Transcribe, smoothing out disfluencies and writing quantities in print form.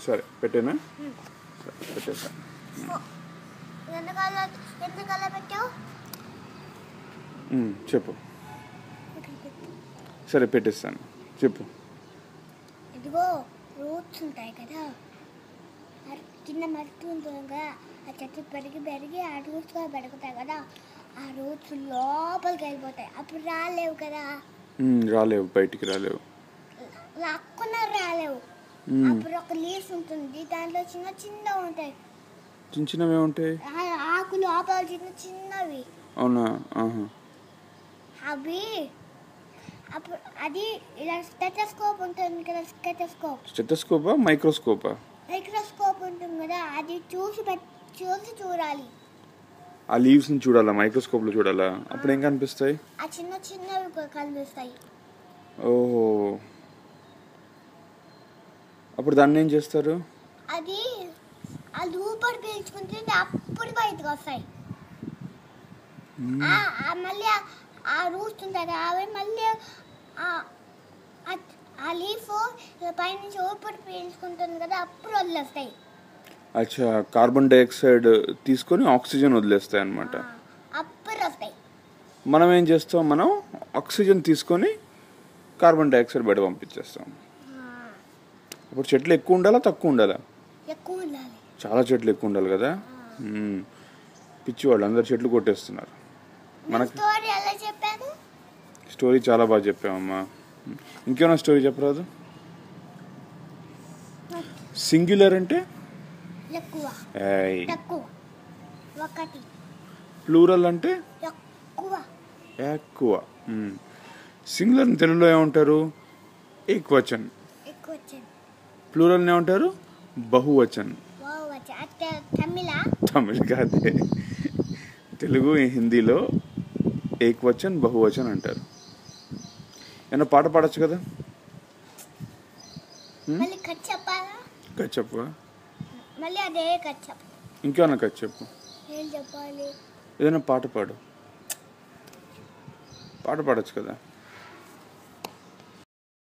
సరే పెట్టేనా? సరే పెట్టేసా. చెప్పు. సరే పెట్టేస్తాను, చెప్పు. ఇదిగో రూట్స్ ఉంటాయి కదా, చిన్న మట్టి ఉంటుంది కదా, ఆ చెట్టు పెరిగి ఆ రూట్స్గా పెరుగుతాయి కదా, ఆ రూట్స్ లోపలికి వెళ్ళిపోతాయి. అప్పుడు రాలేవు కదా, రాలేవు, బయటికి రాలేవు, లాక్కున్న రాలేవు. అప్పుడు ఒక లీఫ్ ఉంటుంది, దాంట్లో చిన్న చిన్నవి ఉంటాయి. చిన్న చిన్నవి ఉంటాయి, ఆకులు లోపల చిన్న చిన్నవి. అవునా? అవి అప్పుడు అది ఇలా స్టెథోస్కోప్ ఉంటుంది కదా, స్టెథోస్కోపా మైక్రోస్కోపా? మైక్రోస్కోప్ ఉంటుంది కదా, అది చూసి చూడాలి. ఆ లీవ్స్ని చూడాలా, మైక్రోస్కోప్లో చూడాలా? అప్పుడు ఏం కనిపిస్తాయి? ఆ చిన్న చిన్నవి కనిపిస్తాయి. ఓహో, అప్పుడు దాన్ని ఏం చేస్తారు? అది ఊపిరి పీల్చుకుంటే అప్పుడు బయటకు వస్తాయి. మళ్ళీ ఆ రూట్స్ ఉంటాయి కదా, అవి మళ్ళీ ఆ లీఫ్ పైనుంచి ఊపిరి పీల్చుకుంటుంది కదా, అప్పుడు వదిలేస్తాయి. అచ్చా, కార్బన్ డైఆక్సైడ్ తీసుకొని ఆక్సిజన్ వదిలేస్తాయి అన్నమాట. అప్పుడు వస్తాయి. మనం ఏం చేస్తాం? మనం ఆక్సిజన్ తీసుకొని కార్బన్ డైఆక్సైడ్ బయట పంపించేస్తాం. అప్పుడు చెట్లు ఎక్కువ ఉండాలా తక్కువ ఉండాలా? ఎక్కువ ఉండాలి. చాలా చెట్లు ఎక్కువ ఉండాలి కదా. పిచ్చివాళ్ళు అందరు చెట్లు కొట్టేస్తున్నారు. మనకి స్టోరీ చాలా బాగా చెప్పామమ్మా. ఇంకేమైనా స్టోరీ చెప్పరాదు? సింగులర్ అంటే ప్లూరల్ అంటే ఎక్కువ. సింగులర్ తెలుగులో ఏమంటారు? ఏకవచన్. ప్లూరల్ ఏమంటారు? బహువచన్. తమిళ్ కాదే, తెలుగు హిందీలో ఏకవచన్ బహువచన్ అంటారు. ఏమన్నా పాట పాడచ్చు కదా? చెప్పు. ఇంకేమన్నా చెప్పు. ఏదైనా పాట పాడు. పాట పాడచ్చు కదా?